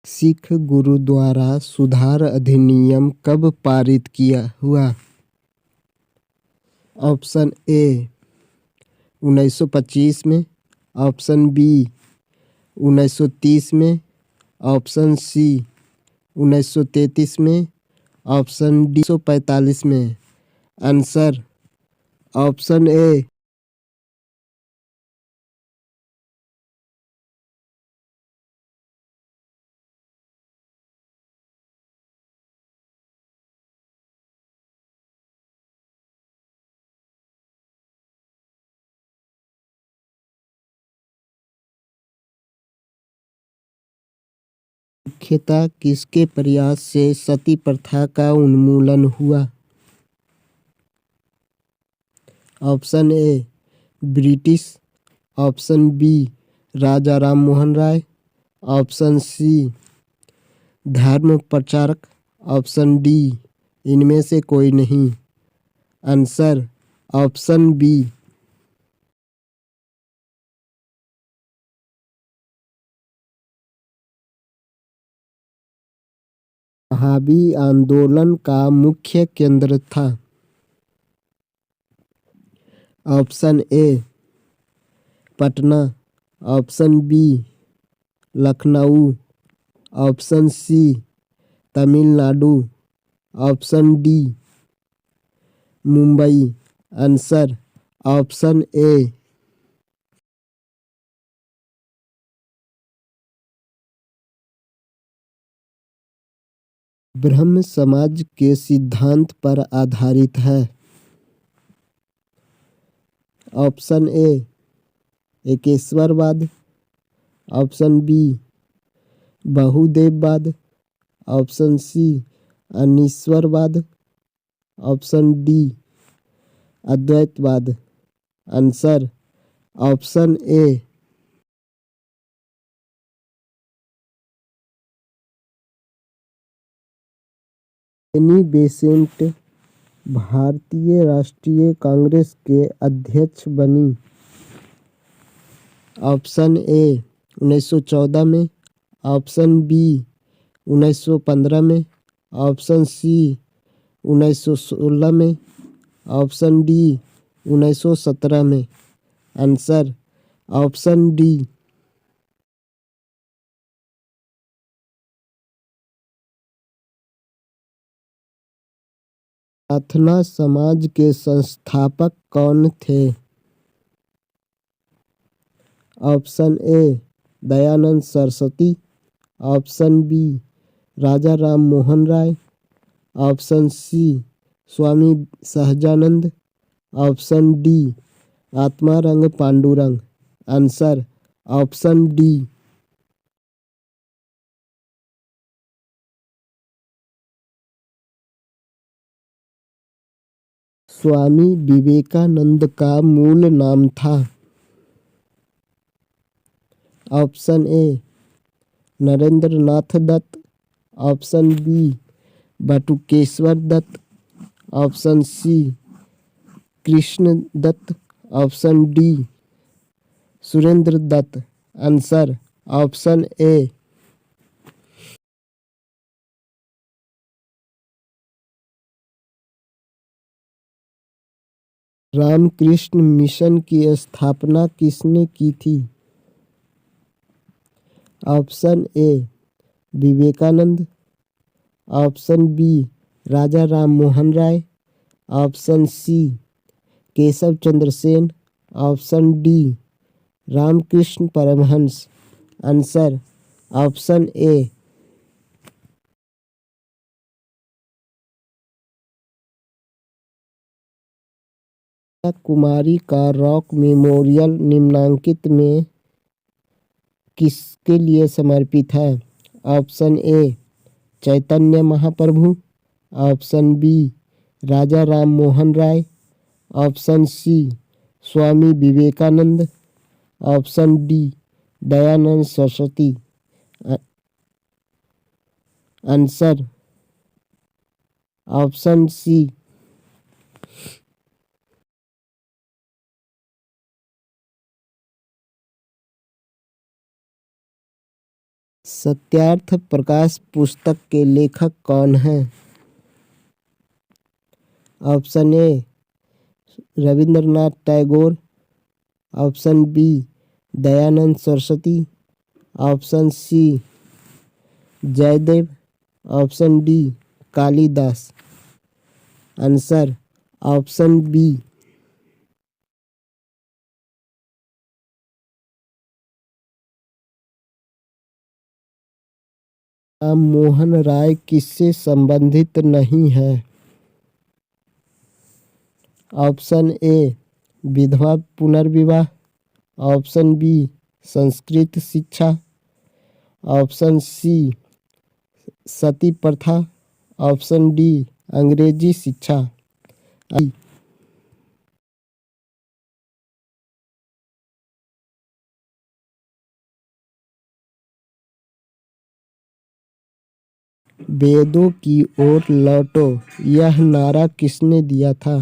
सिख गुरुद्वारा सुधार अधिनियम कब पारित हुआ? ऑप्शन ए 1925 में, ऑप्शन बी 1930 में, ऑप्शन सी 1933 में, ऑप्शन डी 1945 में। Answer option A. मुख्यतः किसके प्रयास से सती प्रथा का उन्मूलन हुआ? Option A British, option B Raja Ram Mohan Roy, option C धर्म प्रचारक, ऑप्शन डी इनमें से कोई नहीं। Answer option B. वहाबी आंदोलन का मुख्य केंद्र था। Option A Patna, option B Lucknow, option C Tamil Nadu, option D Mumbai. Answer option A. Brahmo Samaj के सिद्धांत पर आधारित है। ऑप्शन ए एकेश्वरवाद, ऑप्शन बी बहुदेववाद, ऑप्शन सी अनीश्वरवाद, ऑप्शन डी अद्वैतवाद। Answer option A. Annie Besant Bharatiya राष्ट्रीय कांग्रेस के अध्यक्ष बनी। ऑप्शन ए 1914 में, ऑप्शन बी 1915 में, ऑप्शन सी 1916 में, ऑप्शन डी 1917 में। Answer option D. Prarthana Samaj के संस्थापक कौन थे? Option A Dayanand Saraswati, option B Raja Ram Mohan Roy, option C Swami Sahajanand, option D Atmaram Pandurang. Answer option D. Swami Vivekananda का मूल नाम था। Option A Narendra Nath Datta, option B Batukeshwar Dutt, option C Krishna Datta, option D Surendra Datta. Answer option A. Ramakrishna Mission की स्थापना किसने की थी? Option A Vivekananda, option B Raja Ram Mohan Roy, option C Keshab Chandra Sen, option D Ramakrishna Paramhans. Answer option A. Kumari का रॉक मेमोरियल निम्नलिखित में किसके लिए समर्पित है? Option A Chaitanya Mahaprabhu, option B Raja Ram Mohan Roy, option C Swami Vivekananda, option D Dayanand Saraswati. Answer option C. Satyarth Prakash पुस्तक के लेखक कौन हैं? Option A Rabindranath Tagore, option B Dayanand Saraswati, option C Jayadev, option D Kalidas. Answer option B. Ram Mohan Roy किससे संबंधित नहीं है? ऑप्शन ए विधवा पुनर्विवाह, ऑप्शन बी संस्कृत शिक्षा, ऑप्शन सी सती प्रथा, ऑप्शन डी अंग्रेजी शिक्षा। वेदों की ओर लौटो यह नारा किसने दिया था?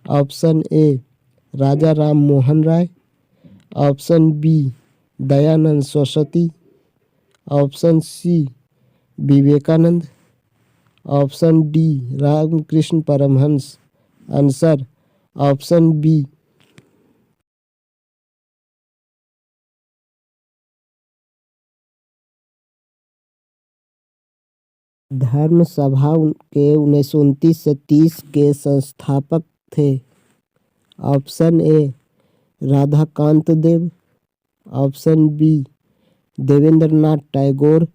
Option A Raja Ram Mohan Roy, option B Dayanand Saraswati, option C Vivekananda, option D Ramakrishna Paramhans. Answer option B. Dharma Sabha के 1929 से 30 के संस्थापक थे। Option A Radhakant Deb, option B Debendranath Tagore,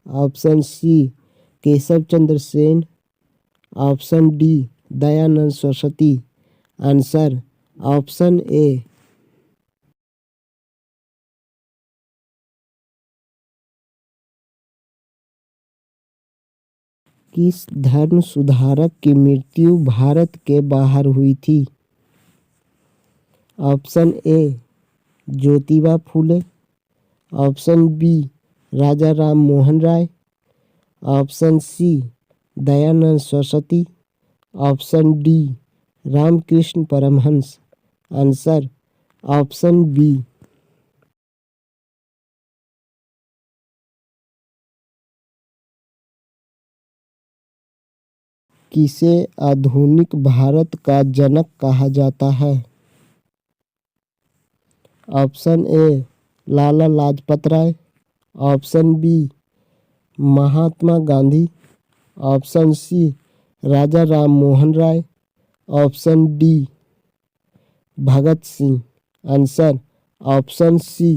option C Keshab Chandra Sen, option D Dayanand Saraswati. Answer option A. किस धर्म सुधारक की मृत्यु भारत के बाहर हुई थी? Option A Jyotiba Phule, option B Raja Ram Mohan Roy, option C Dayanand Saraswati, option D Ramakrishna Paramhans. Answer option B. किसे आधुनिक भारत का जनक कहा जाता है? Option A Lala Lajpat Rai, option B Mahatma Gandhi, option C Raja Ram Mohan Roy, option D Bhagat Singh. Answer option C.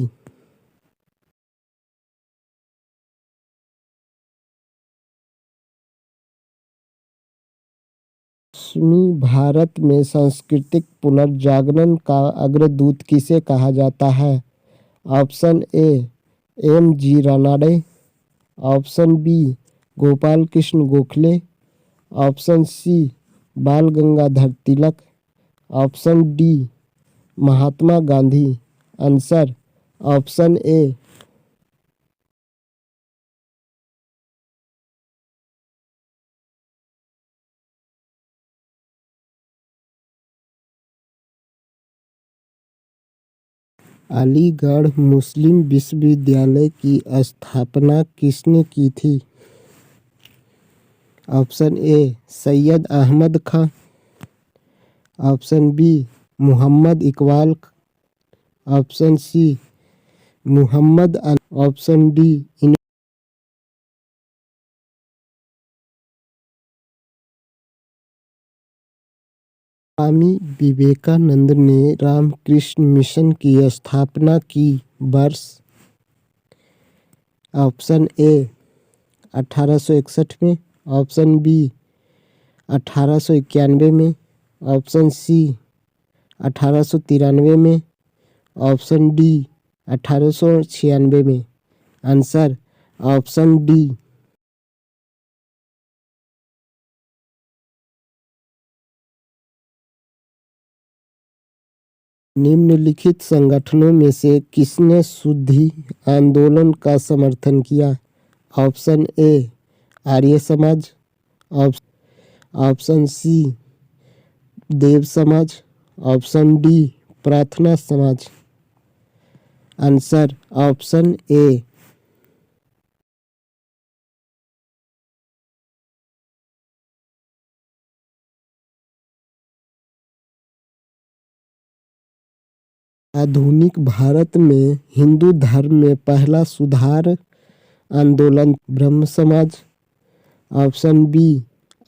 पश्चिमी भारत में सांस्कृतिक पुनर्जागरण का अग्रदूत किसे कहा जाता है? Option A M G Ranade, option B Gopal Krishna Gokhale, option C Bal Gangadhar Tilak, option D Mahatma Gandhi. Answer option A. Aligarh मुस्लिम विश्वविद्यालय की स्थापना किसने की थी? Option A Syed Ahmad Khan, option B Mohammad Iqbal, option C Mohammad Ali, option D Swami Vivekananda ने रामकृष्ण मिशन की स्थापना की वर्ष? ऑप्शन ए 1861 में, ऑप्शन बी 1891 में, ऑप्शन सी 1893 में, ऑप्शन डी 1896 में। Answer option D. निम्नलिखित संगठनों में से किसने शुद्धि आंदोलन का समर्थन किया? ऑप्शन ए आर्य समाज, ऑप्शन सी देव समाज, ऑप्शन डी प्रार्थना समाज। आंसर ऑप्शन ए। आधुनिक भारत में हिंदू धर्म में पहला सुधार आंदोलन ब्रह्म समाज। Option B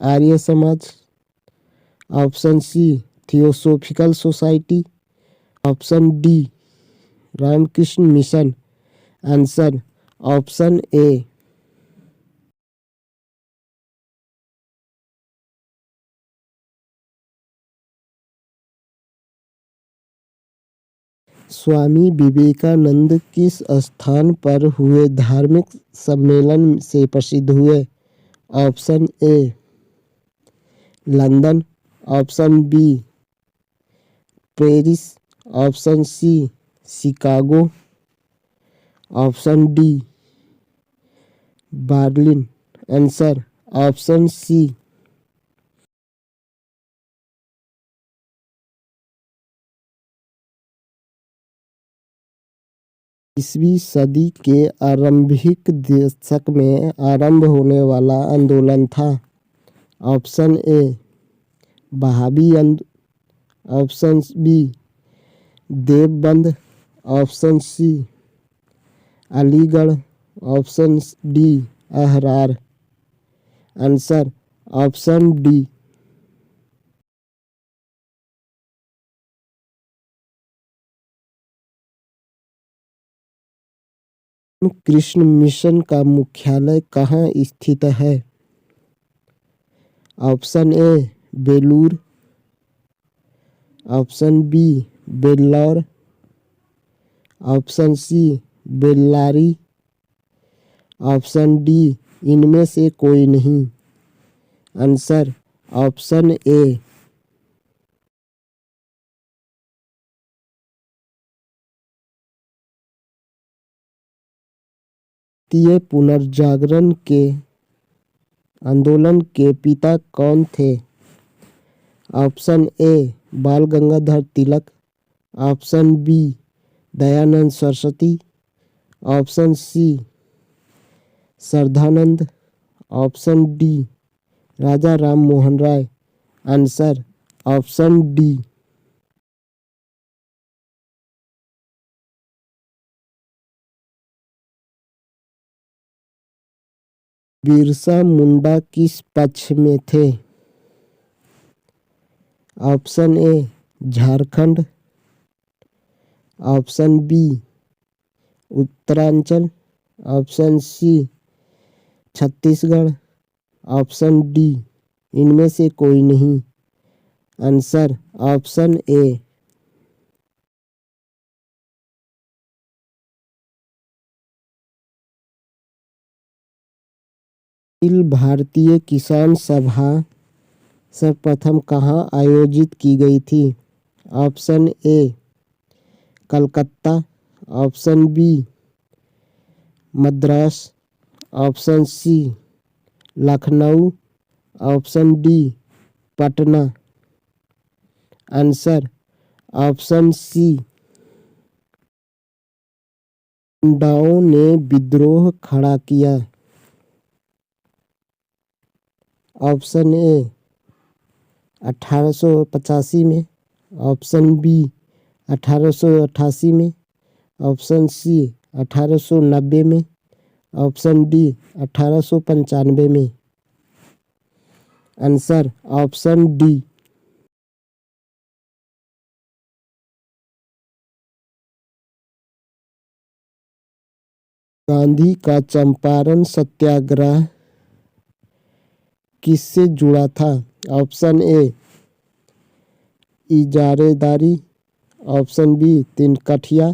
Arya Samaj. Option C theosophical society. Option D Ramakrishna Mission. Answer option A. Swami Vivekananda किस स्थान पर हुए धार्मिक सम्मेलन से प्रसिद्ध हुए? Option A London. Option B Paris. Option C Chicago. Option D Berlin. Answer option C. 20वीं सदी के आरंभिक दशक में आरंभ होने वाला आंदोलन था। Option A Wahabi option B Deoband. Option C Aligarh. Option D Ahrar. Answer option D. Krishna Mission का मुख्यालय कहाँ स्थित है? Option A Belur. Option B Vellore. Option C Bellary. Option D इनमें से कोई नहीं। Answer option A. भारतीय पुनर्जागरण के आंदोलन के पिता कौन थे? Option A Bal Gangadhar Tilak. Option B Dayanand Saraswati. Option C Shraddhanand. Option D Raja Ram Mohan Roy. Answer option D. Birsa Munda किस पक्ष में थे? Option A Jharkhand. Option B Uttaranchal. Option C Chhattisgarh. Option D इनमें से कोई नहीं। आंसर ऑप्शन ए। अखिल भारतीय किसान सभा सर्वप्रथम कहाँ आयोजित की गई थी? Option A Calcutta. Option B Madras. Option C Lucknow. Option D Patna. Answer option C. मुंडाओं ने विद्रोह खड़ा किया। ऑप्शन ए 1885 में। ऑप्शन बी 1888 में। ऑप्शन सी 1890 में। ऑप्शन डी 1895 में। Answer option D. गांधी का चंपारण सत्याग्रह किससे जुड़ा था? ऑप्शन ए इजारेदारी। ऑप्शन बी तिनकठिया।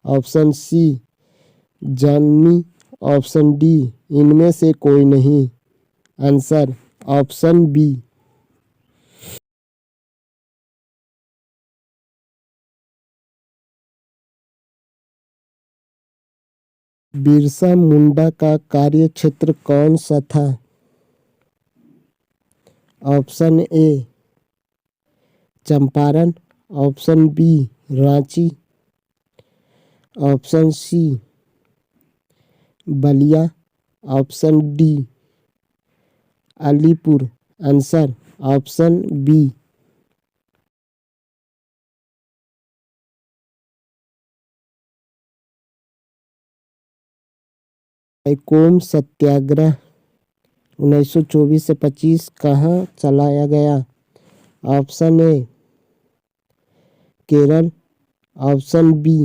ऑप्शन सी जाननी। ऑप्शन डी इनमें से कोई नहीं। Answer option B. Birsa Munda का कार्य क्षेत्र कौन सा था? Option A Champaran. Option B Ranchi. Option C Ballia, option D Alipur. Answer option B Vaikom satyagraha 1924 से 25 कहाँ चलाया गया? Option A Kerala, option B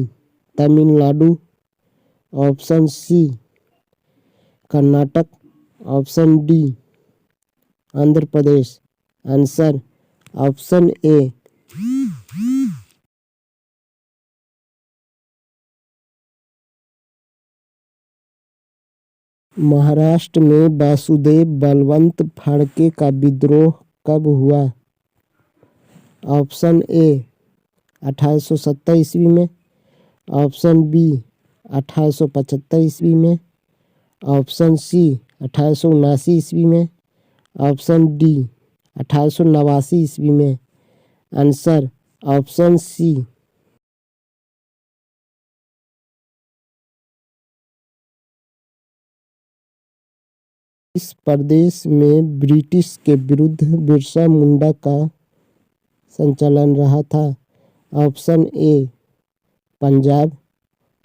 Tamil Nadu, option C Karnataka, option D Andhra Pradesh. Answer option A Maharashtra में वासुदेव बलवंत फड़के का विद्रोह कब हुआ? ऑप्शन ए 1870 ईस्वी में, ऑप्शन बी 1875 ईस्वी में, ऑप्शन सी 1879 ईस्वी में, ऑप्शन डी 1889 ईस्वी में। Answer option C. इस प्रदेश में ब्रिटिश के विरुद्ध बिरसा मुंडा का संचालन रहा था? Option A Punjab,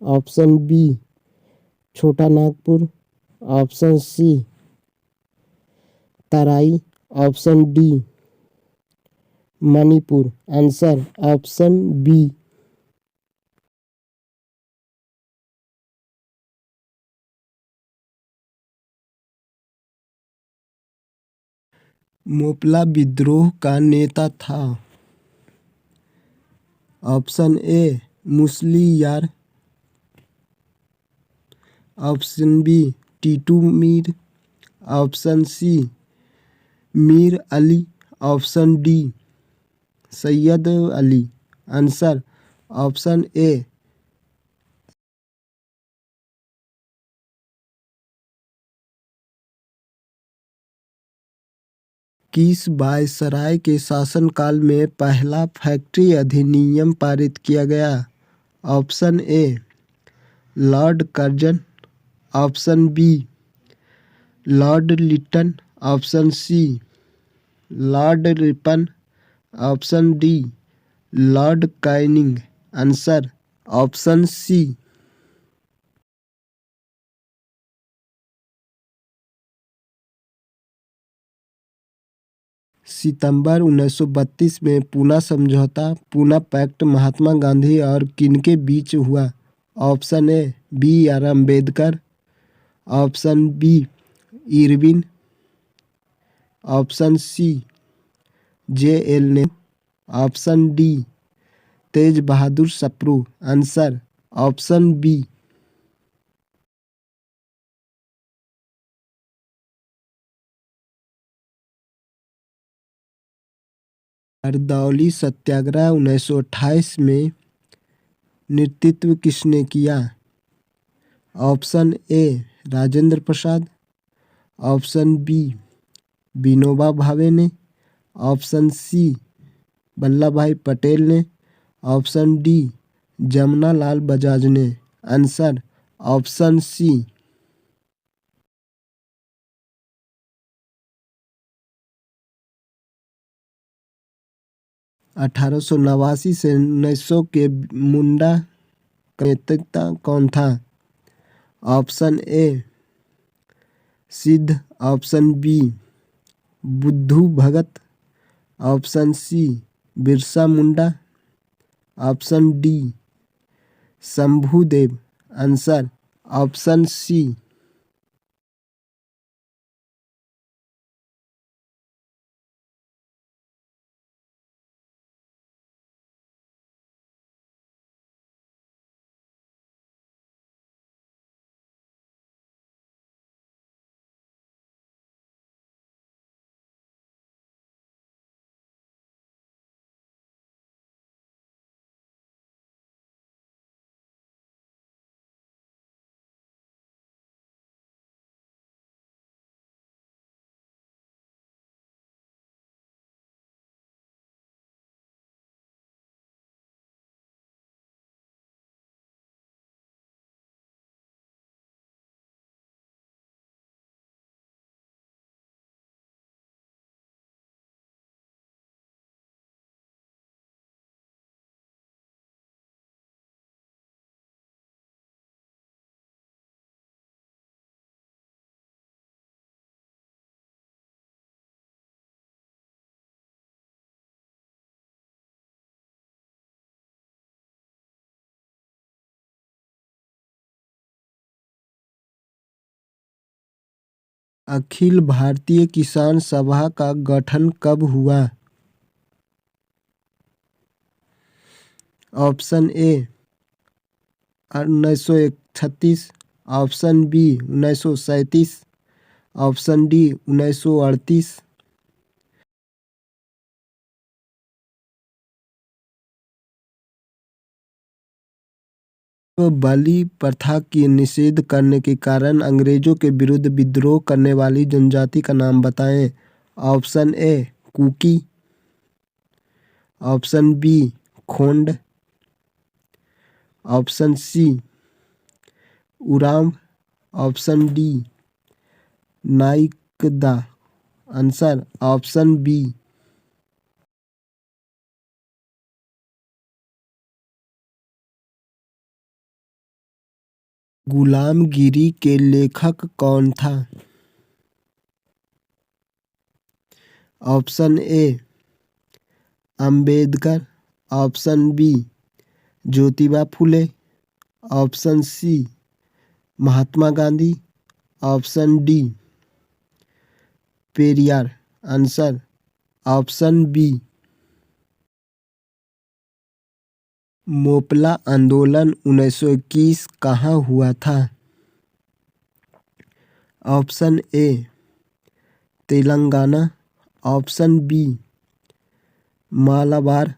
option B Chota Nagpur, option C Terai, option D Manipur. Answer option B. Moplah विद्रोह का नेता था? Option A Musliyar, option B Titu Mir, option C Mir Ali, option D Syed Ali. Answer option A. किस वायसराय के शासनकाल में पहला फैक्ट्री अधिनियम पारित किया गया? Option A Lord Curzon, option B Lord Lytton, option C Lord Ripon, option D Lord Canning. Answer option C. सितंबर 1932 में पूना समझौता, पूना पैक्ट महात्मा गांधी और किनके बीच हुआ? Option A B R Ambedkar, option B Irwin, option C J L Nehru, option D Tej Bahadur Sapru. Answer option B. Hardauli satyagraha 1928 में नेतृत्व किसने किया? Option A Rajendra Prasad, option B Vinoba Bhave ने, ऑप्शन सी वल्लभ भाई पटेल ने, ऑप्शन डी जमुना लाल बजाज ने। आंसर ऑप्शन सी। 1889 से 1900 के मुंडा का नेता कौन था? ऑप्शन ए सिद्ध, option B Buddhu Bhagat, option C Birsa Munda, option D Shambhu Dev. Answer option C. Akhil Bharatiya Kisan Sabha का गठन कब हुआ? Option A 1936, option B 1937, option D 1938। बलि प्रथा की निषेध करने के कारण अंग्रेजों के विरुद्ध विद्रोह करने वाली जनजाति का नाम बताएं। Option A Kuki, option B Khond, option C Oraon, option D Naikda. Answer option B. Gulamgiri के लेखक कौन था? Option A Ambedkar, option B Jyotiba Phule, option C Mahatma Gandhi, option D Periyar. Answer option B. Moplah आंदोलन 1921 कहाँ हुआ था? Option A Telangana, option B Malabar,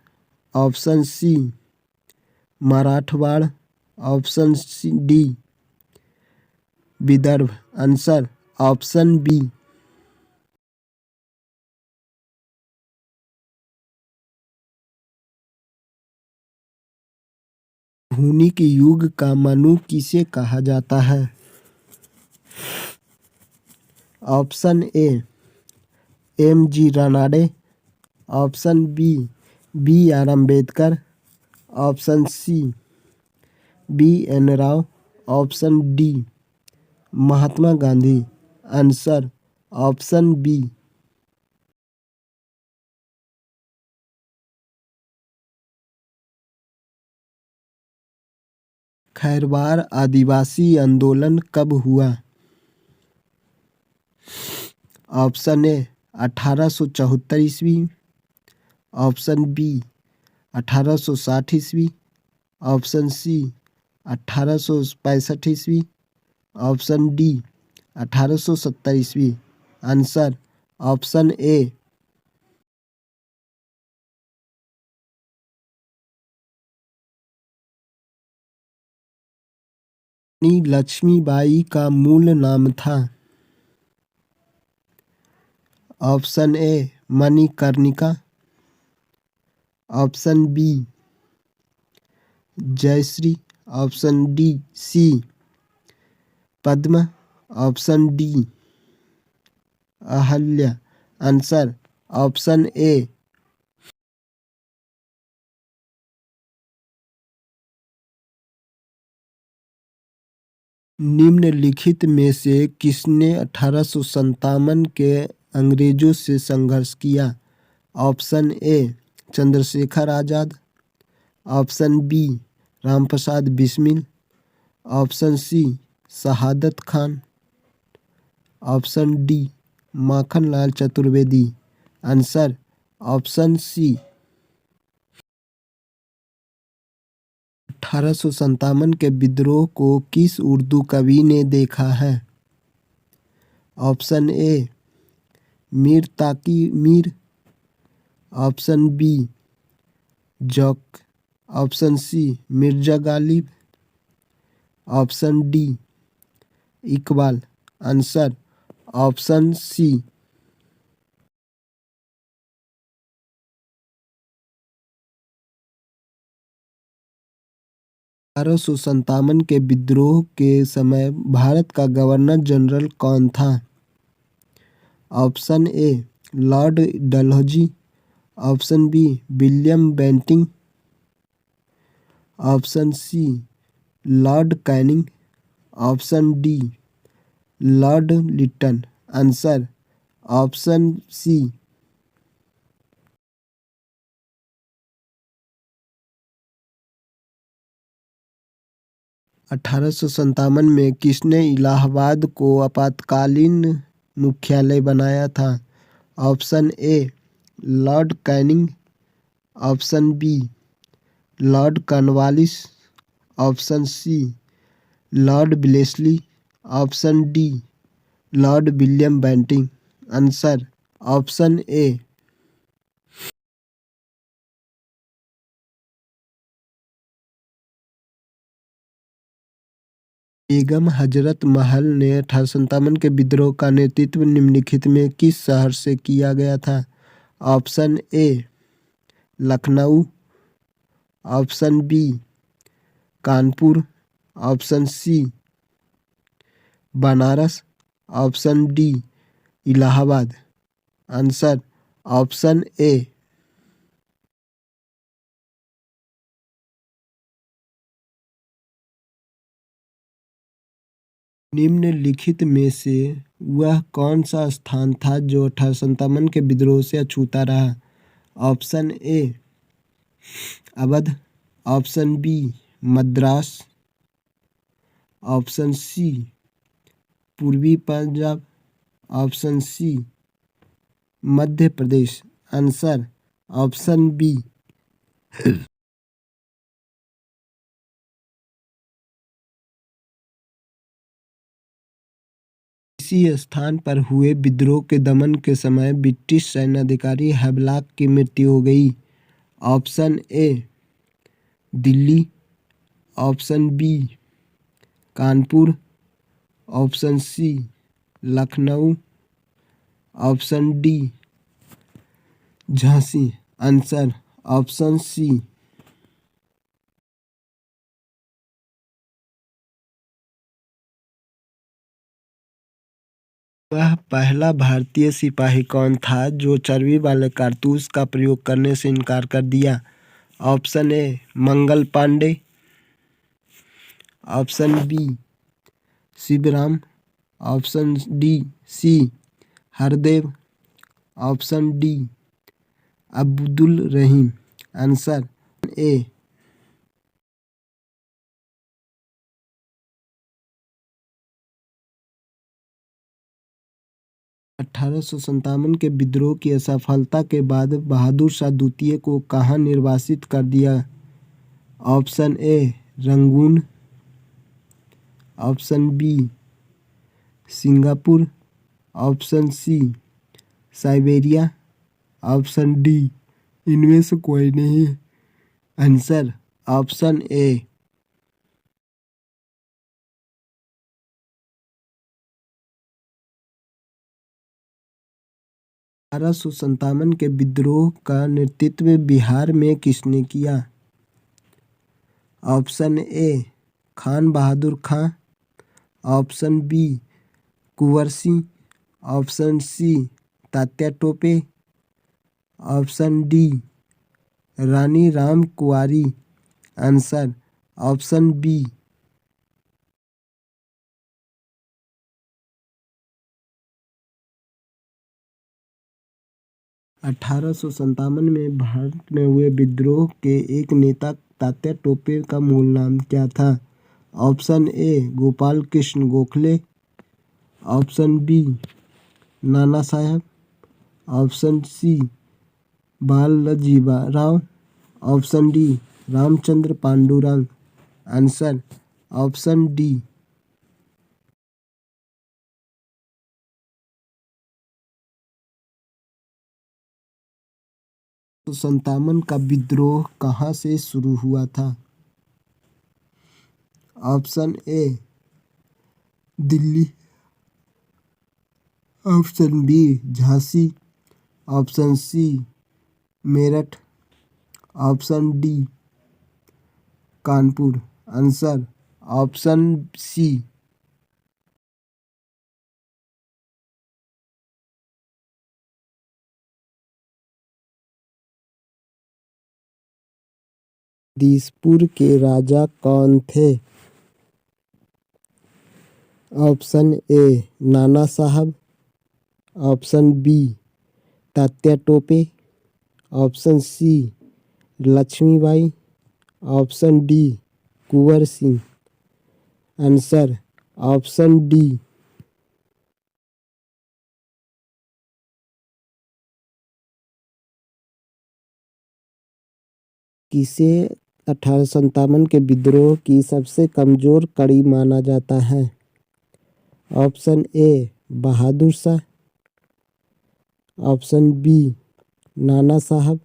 option C Marathwada, option D Vidarbha. Answer option B. आधुनिक युग का मनु किसे कहा जाता है? Option A M G Ranade, option B R Ambedkar, option C B N Rao, option D Mahatma Gandhi. Answer option B. Kharwar आदिवासी आंदोलन कब हुआ? ऑप्शन ए 1874 ईस्वी, ऑप्शन बी 1860 ईस्वी, ऑप्शन सी 1865 ईस्वी, ऑप्शन डी 1870 ईस्वी। Answer option A. Rani Lakshmibai का मूल नाम था? Option A Manikarnika, option B Jayashri, option D C Padma, option D Ahalya. Answer option A. निम्नलिखित में से किसने 1857 के अंग्रेजों से संघर्ष किया? Option A Chandrashekhar Azad, option B Ramprasad Bismil, option C Shahadat Khan, option D Makhanlal Chaturvedi. Answer option C. 1857 के विद्रोह को किस उर्दू कवि ने देखा है? Option A Mir Taqi Mir, option B Zauq, option C Mirza Ghalib, option D Iqbal. Answer option C. 1857 के विद्रोह के समय भारत का गवर्नर जनरल कौन था? Option A Lord Dalhousie, option B William Bentinck, option C Lord Canning, option D Lord Lytton. Answer option C. 1857 में किसने इलाहाबाद को आपातकालीन मुख्यालय बनाया था? Option A Lord Canning, option B Lord Cornwallis, option C Lord Wellesley, option D Lord William Bentinck. Answer option A Begum Hazrat Mahal ने 1857 के विद्रोह का नेतृत्व निम्नलिखित में किस शहर से किया गया था? Option A Lucknow, option B Kanpur, option C Banaras, option D Allahabad. Answer option A निम्नलिखित में से वह कौन सा स्थान था जो 1857 के विद्रोह से अछूता रहा? Option A Awadh, option B Madras, option C पूर्वी Punjab, option C Madhya Pradesh. Answer option B. इसी स्थान पर हुए विद्रोह के दमन के समय ब्रिटिश सैन्याधिकारी हैवलॉक की मृत्यु हो गई। Option A Delhi, option B Kanpur, option C Lucknow, option D Jhansi. Answer option C. वह पहला भारतीय सिपाही कौन था जो चर्बी वाले कारतूस का प्रयोग करने से इनकार कर दिया? Option A Mangal Pandey, option B Shivram, option D C Hardev, option D Abdul Rahim. Answer A 1857 के विद्रोह की असफलता के बाद बहादुर शाह द्वितीय को कहाँ निर्वासित कर दिया? Option A Rangoon, option B Singapore, option C Siberia, option D इनमें से कोई नहीं। आंसर ऑप्शन ए 1857 के विद्रोह का नेतृत्व बिहार में किसने किया? Option A Khan Bahadur Khan, option B Kunwar Singh, option C Tatya Tope, option D Rani Ram Kunwari. Answer option B. 1857 में भारत में हुए विद्रोह के एक नेता तात्या टोपे का मूल नाम क्या था? Option A Gopal Krishna Gokhale, option B Nana Sahib, option C Baljirao, option D Ramchandra Pandurang. Answer option D. 1857 का विद्रोह कहाँ से शुरू हुआ था? Option A Delhi, option B Jhansi, option C Meerut, option D Kanpur. Answer option C. Dispur के राजा कौन थे? Option A Nana Sahib, option B Tatya Tope, option C Lakshmibai, option D Kunwar Singh. Answer option D. किसे 1857 के विद्रोह की सबसे कमजोर कड़ी माना जाता है? Option A Bahadur Shah, option B Nana Sahib,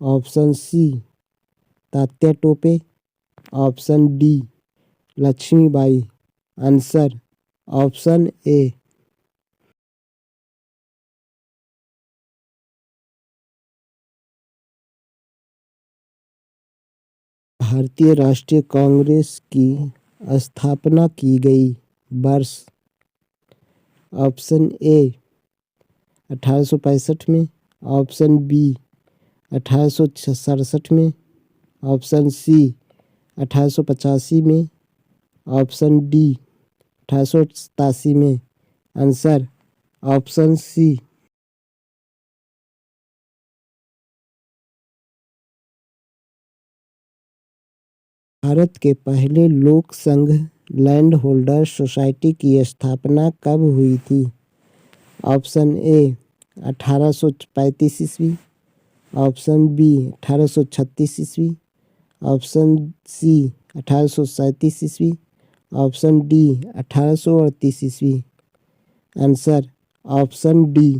option C Tatya Tope, option D Lakshmibai. Answer option A. Bharatiya राष्ट्रीय कांग्रेस की स्थापना की गई वर्ष? ऑप्शन ए 1865 में, ऑप्शन बी 1867 में, ऑप्शन सी 1885 में, ऑप्शन डी 1887 में। आंसर ऑप्शन सी। भारत के पहले लोक संघ लैंड होल्डर सोसाइटी की स्थापना कब हुई थी? ऑप्शन ए 1835 ईस्वी, ऑप्शन बी 1836 ईस्वी, ऑप्शन सी 1837 ईस्वी, ऑप्शन डी 1838 ईस्वी। Answer option D.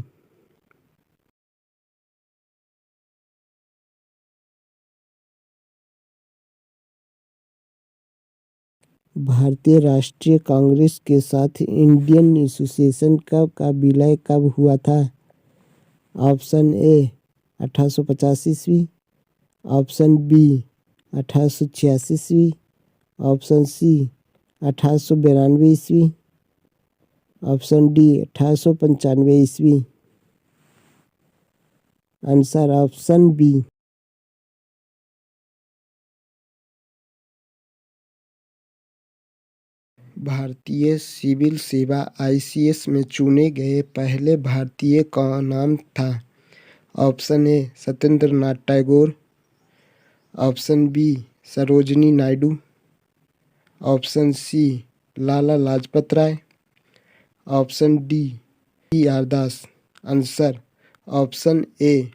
भारतीय राष्ट्रीय कांग्रेस के साथ इंडियन एसोसिएशन का विलय कब हुआ था? ऑप्शन ए 1850 ईस्वी, ऑप्शन बी 1886 ईस्वी, ऑप्शन सी 1892 ईस्वी, ऑप्शन डी 1895 ईस्वी। Answer option B. भारतीय सिविल सेवा आईसीएस में चुने गए पहले भारतीय का नाम था? Option A Satyendra Nath Tagore, option B Sarojini Naidu, option C Lala Lajpat Rai, option D R Das. Answer option A.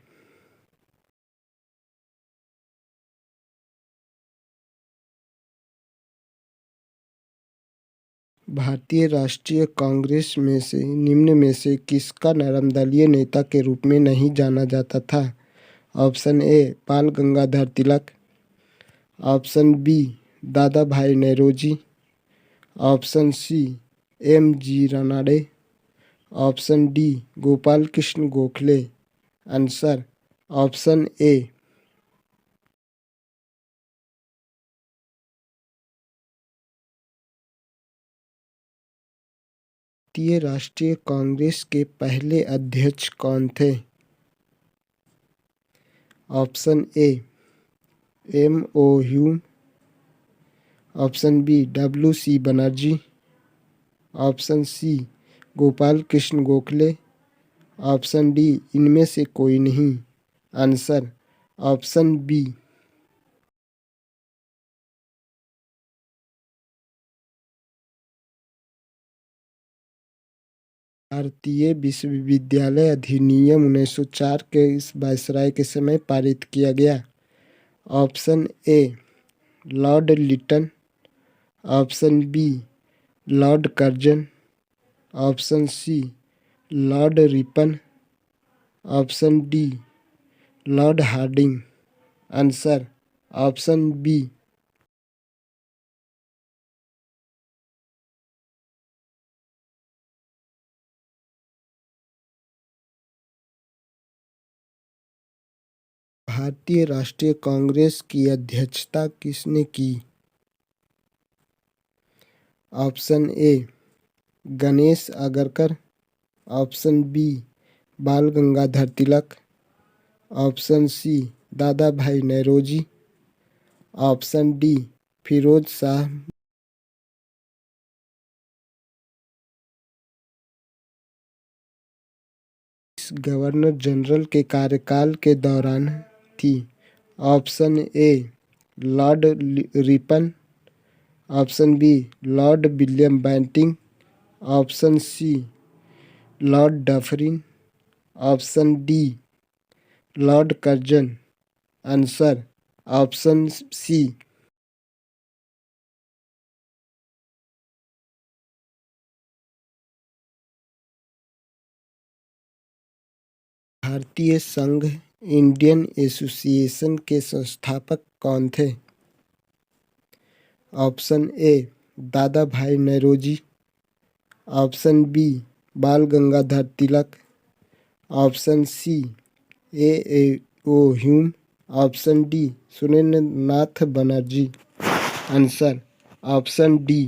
Bharatiya राष्ट्रीय कांग्रेस में से निम्न में से किसका नरमदलीय नेता के रूप में नहीं जाना जाता था? Option A Bal Gangadhar Tilak, option B दादा भाई Naoroji, option C M G Ranade, option D Gopal Krishna Gokhale. Answer option A. Bharatiya राष्ट्रीय कांग्रेस के पहले अध्यक्ष कौन थे? Option A M O Hume, option B W C Banerjee, option C Gopal Krishna Gokhale, option D इनमें से कोई नहीं। Answer option B. भारतीय विश्वविद्यालय अधिनियम 1904 के इस वायसराय के समय पारित किया गया? Option A Lord Lytton, option B Lord Curzon, option C Lord Ripon, option D Lord Hardinge. Answer option B. भारतीय राष्ट्रीय कांग्रेस की अध्यक्षता किसने की? Option A Ganesh Agarkar, option B Bal Gangadhar Tilak, option C दादा भाई नौरोजी, ऑप्शन डी फिरोज शाह। इस गवर्नर जनरल के कार्यकाल के दौरान थी? Option A Lord Ripon, option B Lord William Bentinck, option C Lord Dufferin, option D Lord Curzon. Answer option C. भारतीय संघ इंडियन एसोसिएशन के संस्थापक कौन थे? ऑप्शन ए दादा भाई Naoroji, option B Bal Gangadhar Tilak, option C A O Hume, option D Surendra Nath Banerjee. Answer option D.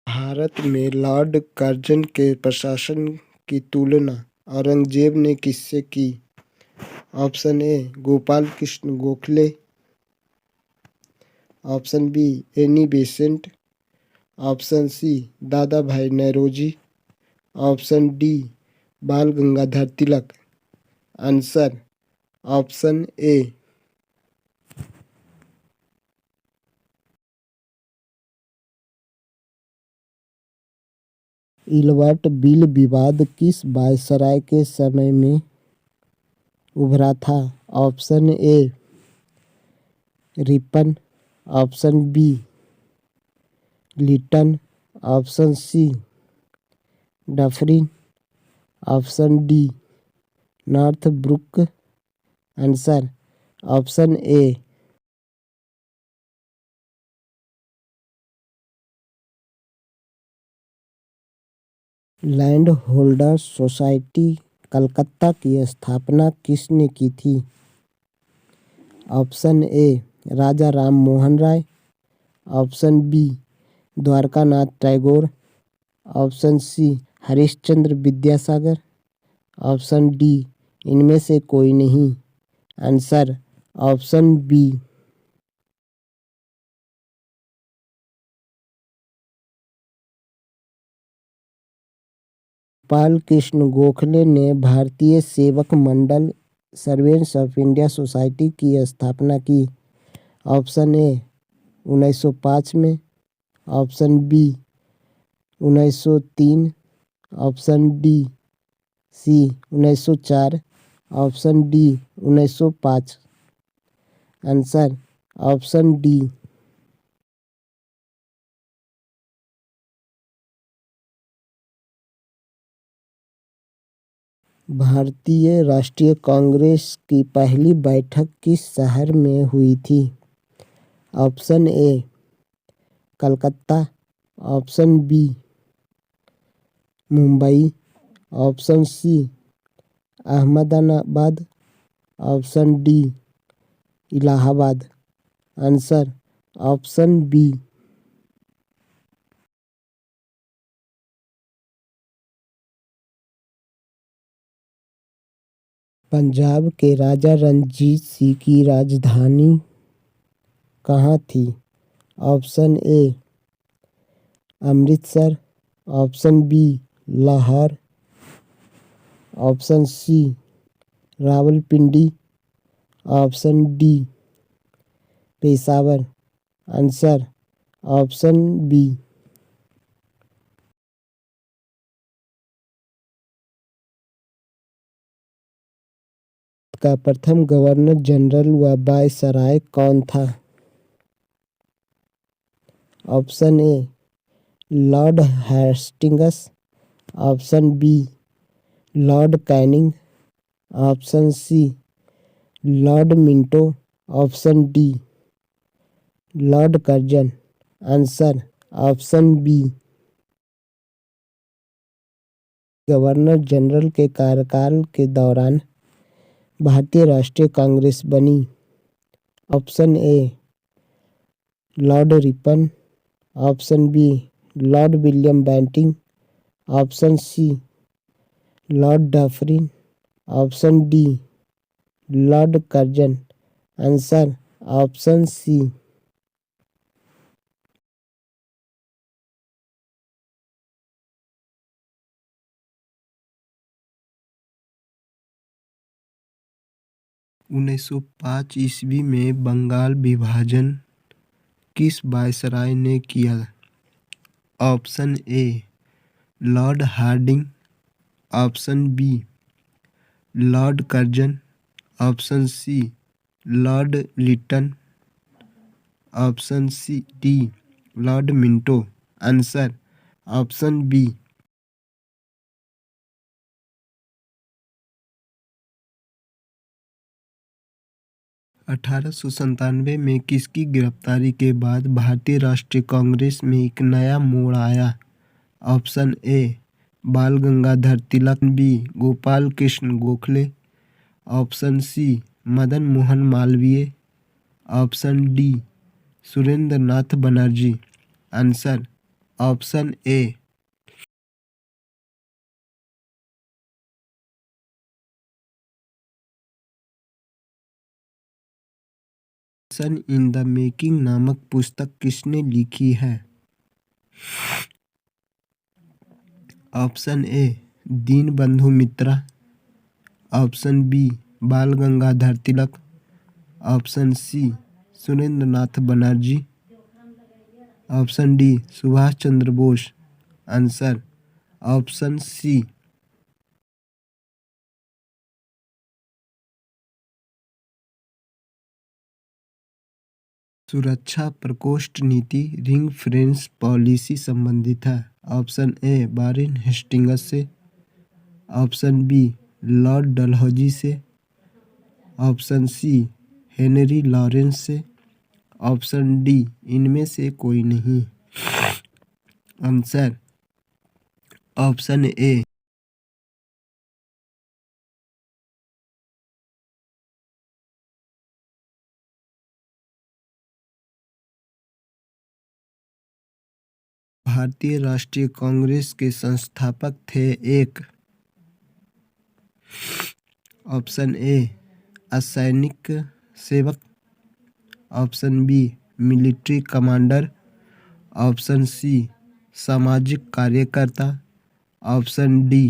Bharat में Lord Curzon के प्रशासन की तुलना औरंगजेब ने किससे की? Option A Gopal Krishna Gokhale, option B Annie Besant, option C दादा भाई Naoroji, option D Bal Gangadhar Tilak. Answer option A. Ilbert bill विवाद किस वायसराय के समय में उभरा था? Option A Ripon, option B Lytton, option C Dufferin, option D Northbrook. Answer option A. Land holder society Calcutta की स्थापना किसने की थी? Option A Raja Ram Mohan Roy, option B Dwarkanath Tagore, option C Harishchandra Vidyasagar, option D इनमें से कोई नहीं। Answer option B. Gopal Krishna Gokhale ने भारतीय सेवक मंडल सर्वेंट्स ऑफ इंडिया सोसाइटी की स्थापना की। ऑप्शन ए 1905 में, option B 1903, option D C 1904, option D 1905। Answer option D. भारतीय राष्ट्रीय कांग्रेस की पहली बैठक किस शहर में हुई थी? Option A Calcutta, option B Mumbai, option C Ahmedabad, option D Allahabad. Answer option B. Punjab के राजा रणजीत सिंह की राजधानी कहाँ थी? Option A Amritsar, option B Lahore, option C Rawalpindi, option D Peshawar. Answer option B. का प्रथम गवर्नर जनरल व वायसराय कौन था? Option A Lord Hastings, option B Lord Canning, option C Lord Minto, option D Lord Curzon. Answer option B. Governor general के कार्यकाल के दौरान भारतीय राष्ट्रीय कांग्रेस बनी। Option A Lord Ripon, option B Lord William Bentinck, option C Lord Dufferin, option D Lord Curzon. Answer option C. उन्नीस सौ पाँच ईस्वी में बंगाल विभाजन किस वायसराय ने किया? Option A Lord Hardinge, option B Lord Curzon, option C Lord Lytton, option C D Lord Minto. Answer option B. 1897 में किसकी गिरफ्तारी के बाद भारतीय राष्ट्रीय कांग्रेस में एक नया मोड़ आया? Option A Bal Gangadhar Tilak, B Gopal Krishna Gokhale, option C Madan Mohan Malaviya, option D Surendra Nath Banerjee. Answer option A. Sun in the making नामक पुस्तक किसने लिखी है? Option A Dinbandhu Mitra, option B Bal Gangadhar Tilak, option C Surendra Nath Banerjee, option D Subhash Chandra Bose. Answer option C. सुरक्षा प्रकोष्ठ नीति रिंग फेंस पॉलिसी संबंधित है? ऑप्शन ए वारेन हेस्टिंग्स से, ऑप्शन बी लॉर्ड डलहौजी से, ऑप्शन सी हेनरी लॉरेंस से, ऑप्शन डी इनमें से कोई नहीं। Answer option A. भारतीय राष्ट्रीय कांग्रेस के संस्थापक थे? एक, ऑप्शन ए असैनिक सेवक, option B military commander, option C सामाजिक कार्यकर्ता, ऑप्शन डी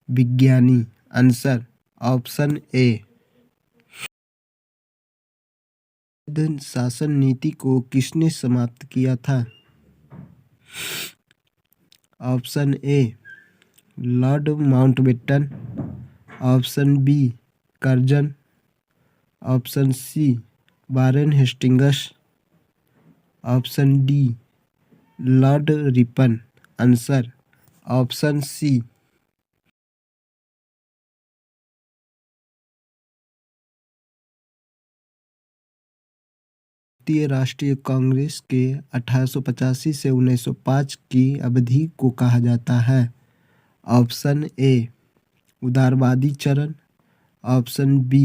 विज्ञानी। Answer option A. अवैध शासन नीति को किसने समाप्त किया था? Option A Lord Mountbatten, option B Curzon, option C Warren Hastings, option D Lord Ripon. Answer option C. भारतीय राष्ट्रीय कांग्रेस के 1885 से 1905 की अवधि को कहा जाता है? ऑप्शन ए उदारवादी चरण, ऑप्शन बी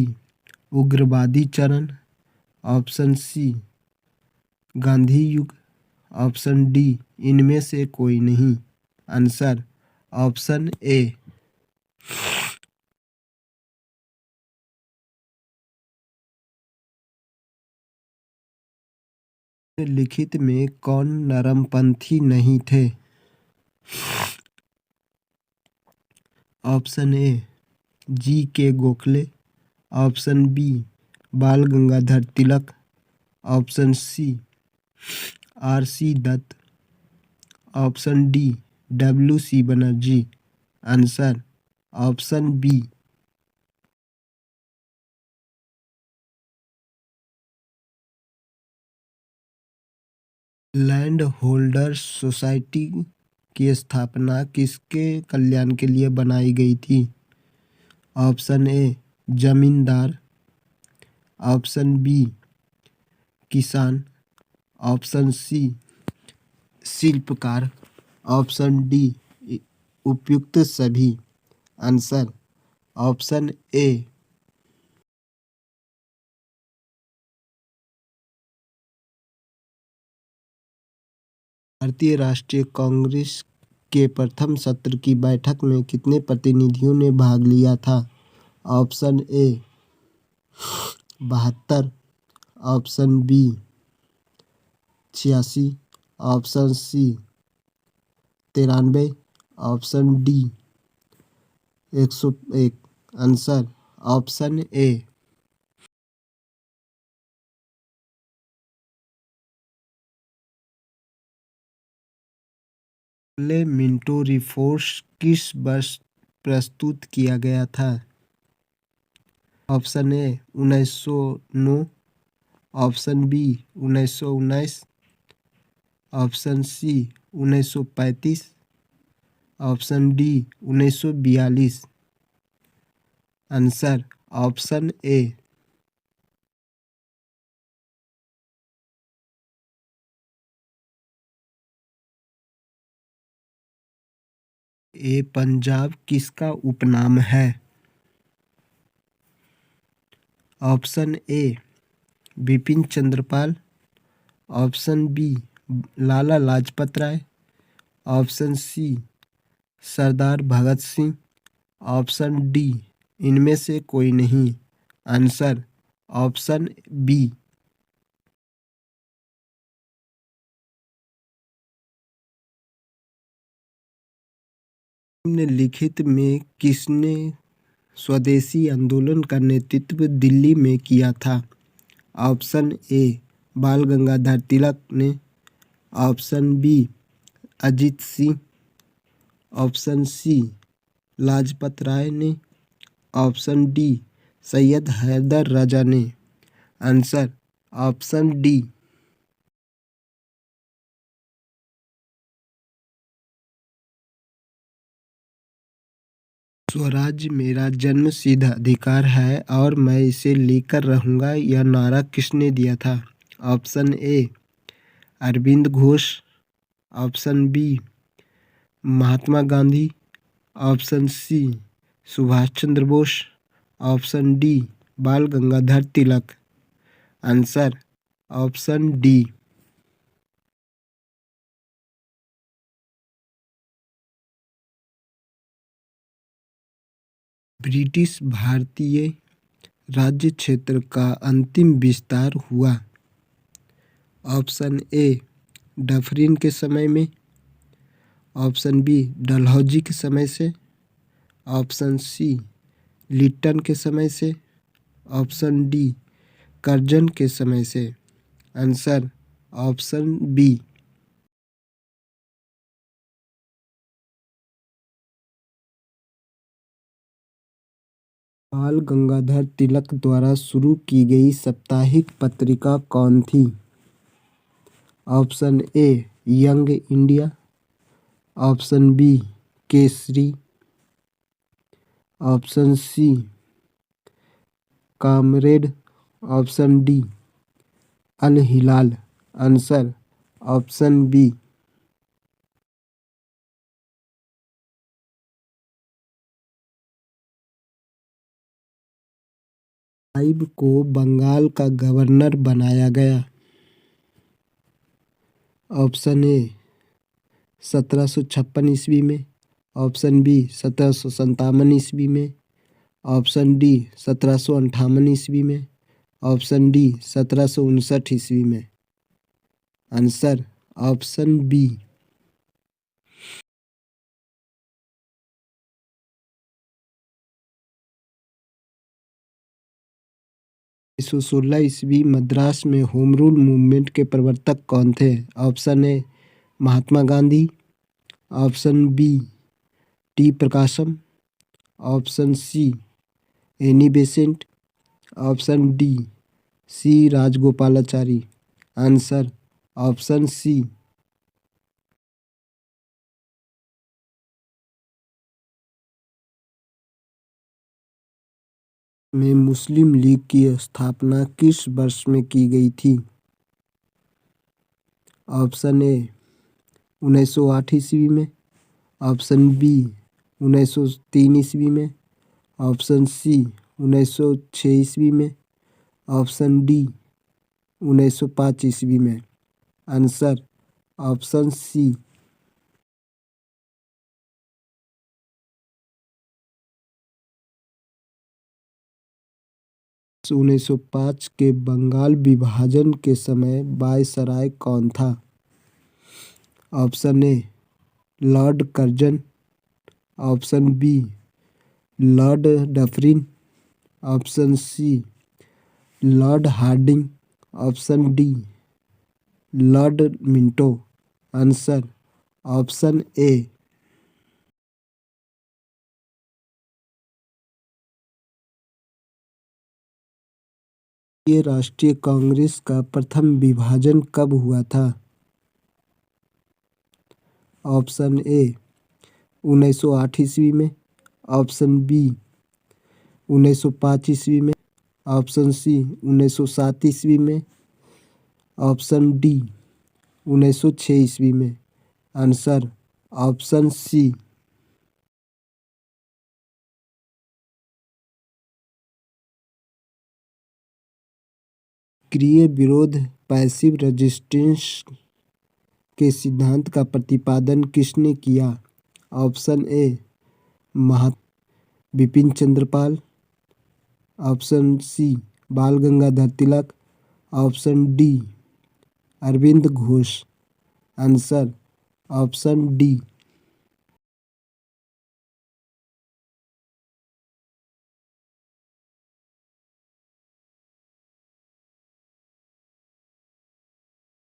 उग्रवादी चरण, ऑप्शन सी गांधी युग, ऑप्शन डी इनमें से कोई नहीं। आंसर ऑप्शन ए। लिखित में कौन नरमपंथी नहीं थे? ऑप्शन ए जी K Gokhale, option B Bal Gangadhar Tilak, option C R C Dutt, option D W C Banerjee. Answer option B. Land holders society की स्थापना किसके कल्याण के लिए बनाई गई थी? ऑप्शन ए जमींदार, ऑप्शन बी किसान, ऑप्शन सी शिल्पकार, ऑप्शन डी उपयुक्त सभी। Answer option A. भारतीय राष्ट्रीय कांग्रेस के प्रथम सत्र की बैठक में कितने प्रतिनिधियों ने भाग लिया था? Option A 72, option B 86, option C 93, option D 101। Answer option A. ले मिंटो रिफोर्स किस वर्ष प्रस्तुत किया गया था? Option A 1909, option B 1919, option C 1935, option D 1942। Answer option A. Punjab किसका उपनाम है? Option A Bipin Chandrapal, option B Lala Lajpat Rai, option C Sardar Bhagat Singh, option D इनमें से कोई नहीं। Answer option B. निम्नलिखित में किसने स्वदेशी आंदोलन का नेतृत्व दिल्ली में किया था? ऑप्शन ए बाल गंगाधर तिलक ने, option B Ajit Singh, option C Lajpat Rai ने, ऑप्शन डी सैयद हैदर राजा ने। Answer option D. स्वराज मेरा जन्मसिद्ध अधिकार है और मैं इसे लेकर रहूंगा, यह नारा किसने दिया था? Option A Aurobindo Ghosh, option B Mahatma Gandhi, option C Subhash Chandra Bose, option D Bal Gangadhar Tilak. Answer option D. British भारतीय राज्य क्षेत्र का अंतिम विस्तार हुआ? ऑप्शन ए डफरिन के समय में, ऑप्शन बी डलहौजी के समय से, ऑप्शन सी लिट्टन के समय से, ऑप्शन डी कर्जन के समय से। Answer option B. Bal Gangadhar तिलक द्वारा शुरू की गई साप्ताहिक पत्रिका कौन थी? Option A Young India, option B Kesari, option C Comrade, option D Al Hilal. Answer option B. Clive को बंगाल का गवर्नर बनाया गया? ऑप्शन ए 1756 ईस्वी में, ऑप्शन बी 1757 ईस्वी में, ऑप्शन डी 1758 ईस्वी में, ऑप्शन डी 1759 ईस्वी में। Answer option B. 1916 ईस्वी मद्रास में होम रूल मूवमेंट के प्रवर्तक कौन थे? Option A Mahatma Gandhi, option B T Prakasam, option C Annie Besant, option D C Rajagopalachari. Answer option C. में मुस्लिम लीग की स्थापना किस वर्ष में की गई थी? ऑप्शन ए 1908 ईस्वी में, ऑप्शन बी 1903 ईस्वी में, ऑप्शन सी 1906 ईस्वी में, ऑप्शन डी 1905 ईस्वी में। आंसर ऑप्शन सी। 1905 के बंगाल विभाजन के समय वायसराय कौन था? Option A Lord Curzon, option B Lord Dufferin, option C Lord Hardinge, option D Lord Minto. Answer option A ये राष्ट्रीय कांग्रेस का प्रथम विभाजन कब हुआ था? ऑप्शन ए 1908 ईस्वी में, ऑप्शन बी 1905 ईस्वी में, ऑप्शन सी 1907 ईस्वी में, ऑप्शन डी 1906 ईस्वी में। Answer option C. सक्रिय विरोध पैसिव रेजिस्टेंस के सिद्धांत का प्रतिपादन किसने किया? Option A Mahatma Bipin Chandra Pal, option C Bal Gangadhar Tilak, option D Aurobindo Ghosh. Answer option D.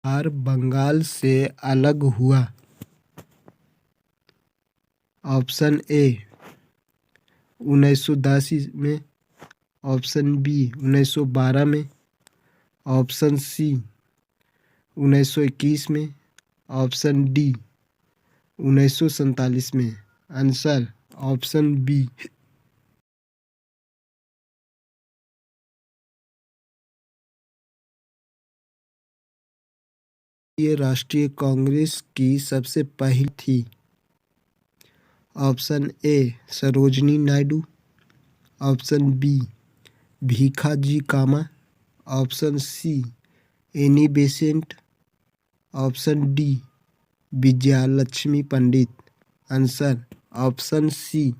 Bihar Bengal से अलग हुआ? ऑप्शन ए 1910 में, ऑप्शन बी 1912 में, ऑप्शन सी 1921 में, ऑप्शन डी 1947 में। Answer option B. ये राष्ट्रीय कांग्रेस की सबसे पहली थी? Option A Sarojini Naidu, option B Bhikaji Cama, option C Annie Besant, option D Vijayalakshmi Pandit. Answer option C.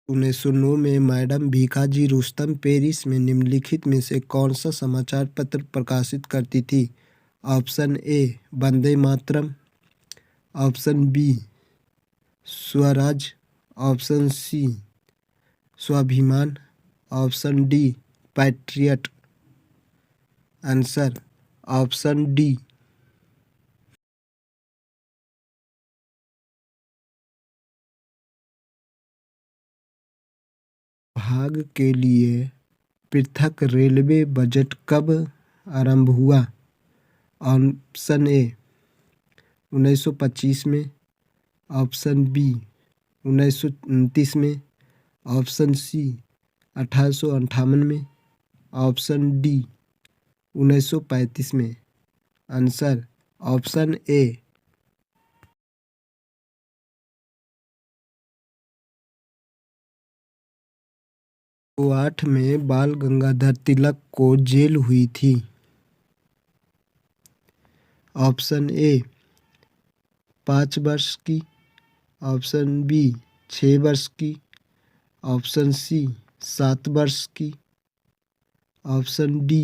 1909 में मैडम भीखाजी रुस्तम पेरिस में निम्नलिखित में से कौन सा समाचार पत्र प्रकाशित करती थी? Option A Vande Mataram, option B Swaraj, option C Swabhiman, option D Patriot. Answer option D. भाग के लिए पृथक रेलवे बजट कब आरंभ हुआ? ऑप्शन ए 1925 में, ऑप्शन बी 1929 में, ऑप्शन सी 1858 में, ऑप्शन डी 1935 में। Answer option A. 1908 में बाल गंगाधर तिलक को जेल हुई थी? ऑप्शन ए 5 वर्ष की, ऑप्शन बी 6 वर्ष की, ऑप्शन सी 7 वर्ष की, ऑप्शन डी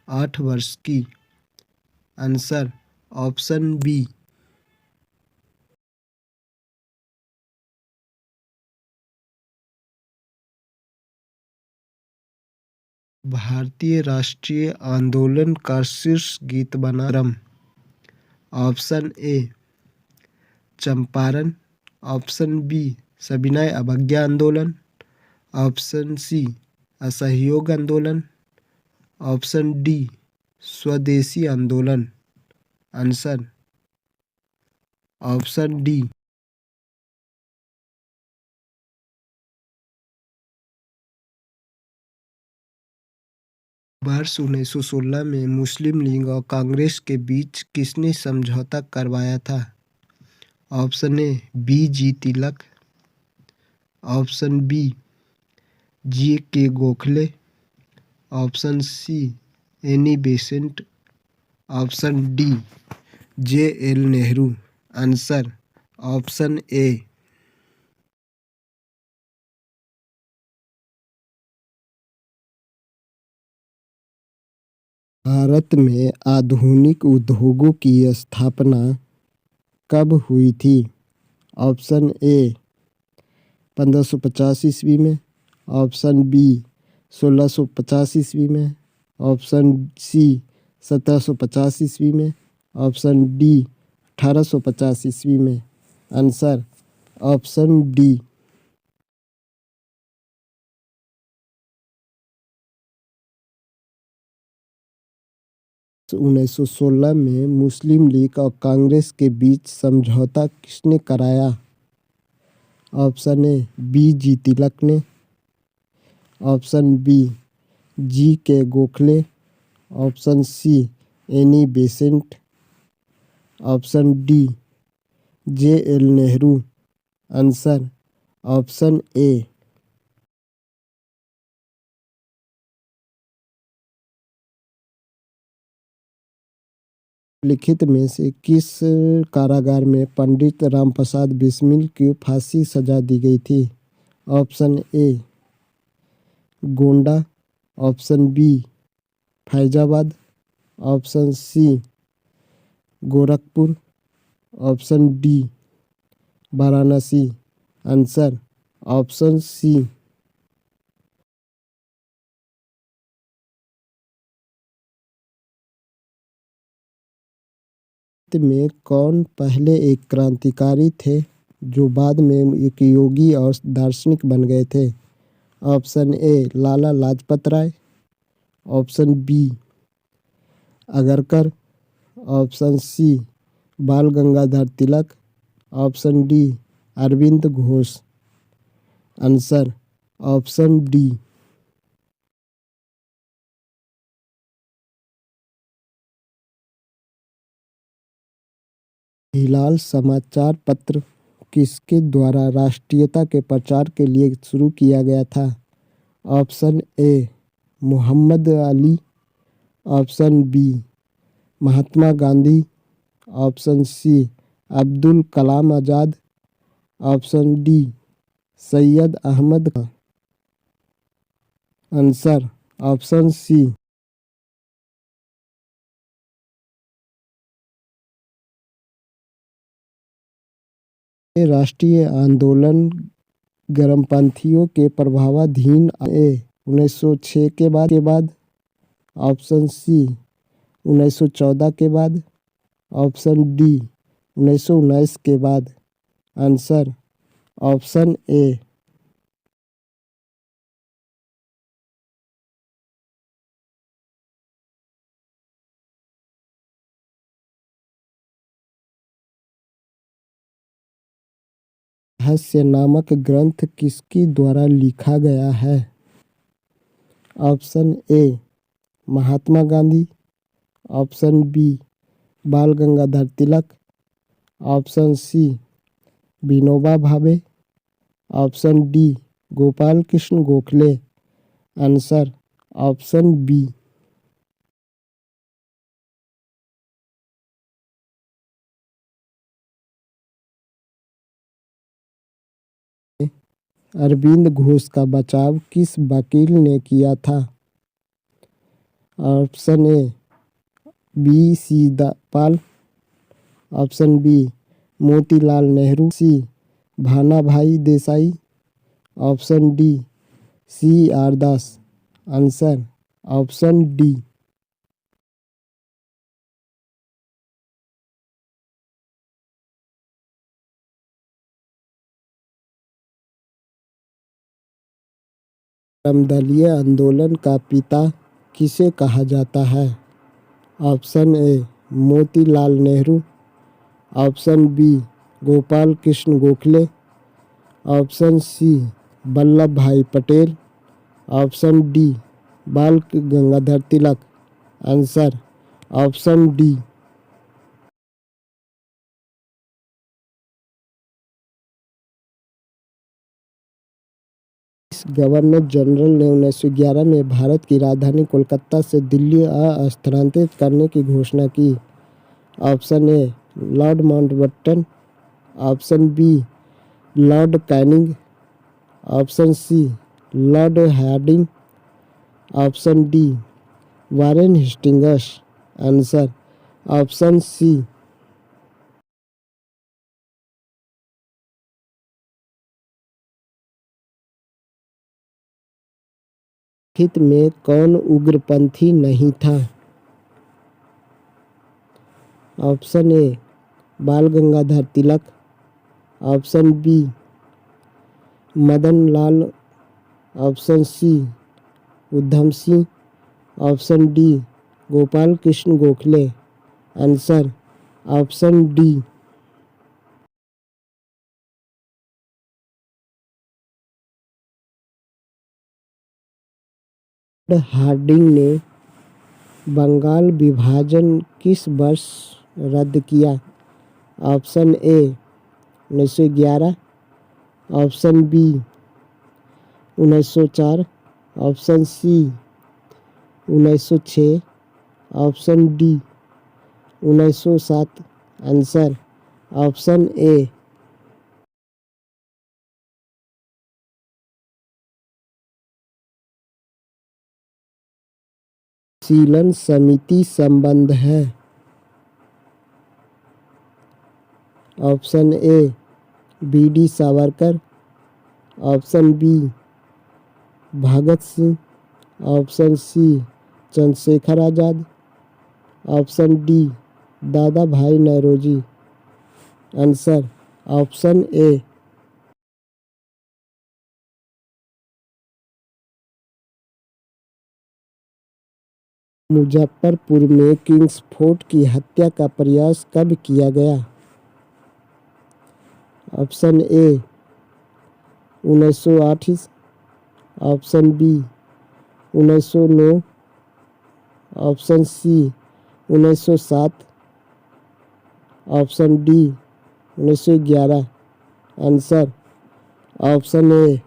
8 वर्ष की। Answer option B. भारतीय राष्ट्रीय आंदोलन का शीर्ष गीत बना रम। Option A Champaran, option B सविनय अवज्ञा आंदोलन, ऑप्शन सी असहयोग आंदोलन, ऑप्शन डी स्वदेशी आंदोलन। Answer option D. वर्ष 1916 में मुस्लिम लीग और कांग्रेस के बीच किसने समझौता करवाया था? Option A B G Tilak, option B G K Gokhale, option C Annie Besant, option D J L Nehru. Answer option A. Bharat में आधुनिक उद्योगों की स्थापना कब हुई थी? ऑप्शन ए 1550 ईस्वी में, ऑप्शन बी 1650 ईस्वी में, ऑप्शन सी 1750 ईस्वी में, ऑप्शन डी 1850 ईस्वी में। Answer option D. 1916 में मुस्लिम लीग और कांग्रेस के बीच समझौता किसने कराया? ऑप्शन ए बी जी तिलक ने, option B G K Gokhale, option C Annie Besant, option D J L Nehru. Answer option ए। लिखित में से किस कारागार में पंडित रामप्रसाद बिस्मिल की फांसी सजा दी गई थी? Option A Gonda, option B Faizabad, option C Gorakhpur, option D Varanasi. Answer option C. में कौन पहले एक क्रांतिकारी थे जो बाद में एक योगी और दार्शनिक बन गए थे? Option A Lala Lajpat Rai, option B Agarkar, option C Bal Gangadhar Tilak, option D Aurobindo Ghosh. Answer option D. Hilal समाचार पत्र किसके द्वारा राष्ट्रीयता के प्रचार के लिए शुरू किया गया था? Option A Mohammad Ali, option B Mahatma Gandhi, option C Abdul Kalam Azad, option D Syed Ahmad Khan. Answer option C. राष्ट्रीय आंदोलन गर्मपंथियों के प्रभावाधीन ए 1906 के बाद, ऑप्शन सी 1914 के बाद, ऑप्शन डी 1919 के बाद। Answer option A. रहस्य नामक ग्रंथ किसके द्वारा लिखा गया है? Option A Mahatma Gandhi, option B Bal Gangadhar Tilak, option C Vinoba Bhave, option D Gopal Krishna Gokhale. Answer option B. Aurobindo Ghosh का बचाव किस वकील ने किया था? Option A B C Pal, option B Motilal Nehru, C Bhulabhai Desai, option D C R Das. Answer option D. रामदलीय आंदोलन का पिता किसे कहा जाता है? Option A Motilal Nehru, option B Gopal Krishna Gokhale, option C Vallabh Bhai Patel, option D Bal Gangadhar Tilak. Answer option D. Governor general ने 1911 में भारत की राजधानी कोलकाता से दिल्ली स्थानांतरित करने की घोषणा की? Option A Lord Mountbatten, option B Lord Canning, option C Lord Hardinge, option D Warren Hastings. Answer option C. हित में कौन उग्रपंथी नहीं था? Option A Bal Gangadhar Tilak, option B Madan Lal, option C Udham Singh, option D Gopal Krishna Gokhale. Answer option D. Hardinge ने बंगाल विभाजन किस वर्ष रद्द किया? Option A 1911, option B 1904, option C 1906, option D 1907। Answer option A. शीलन समिति संबंध है? Option A B D Savarkar, option B Bhagat Singh, option C Chandrashekhar Azad, option D दादा भाई Naoroji. Answer option A. Muzaffarpur में किंग्स फोर्ट की हत्या का प्रयास कब किया गया? Option A 1908, option B 1909, option C 1907, option D 1911। Answer option A.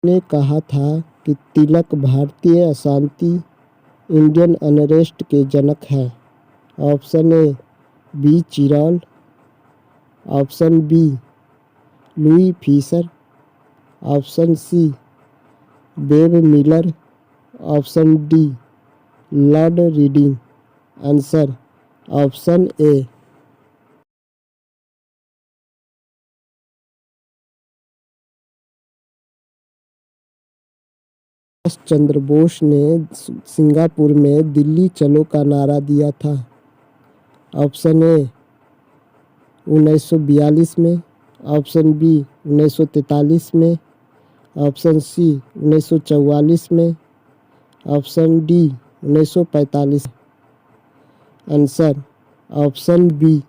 ने कहा था कि तिलक भारतीय अशांति इंडियन अनरेस्ट के जनक है? Option A B Chirol, option B Louis Fischer, option C Webb Miller, option D lord Reading. Answer option A. Subhash Chandra Bose ने सिंगापुर में दिल्ली चलो का नारा दिया था? ऑप्शन ए 1942 में, ऑप्शन बी 1943 में, ऑप्शन सी 1944 में, option D 1945। Answer option B.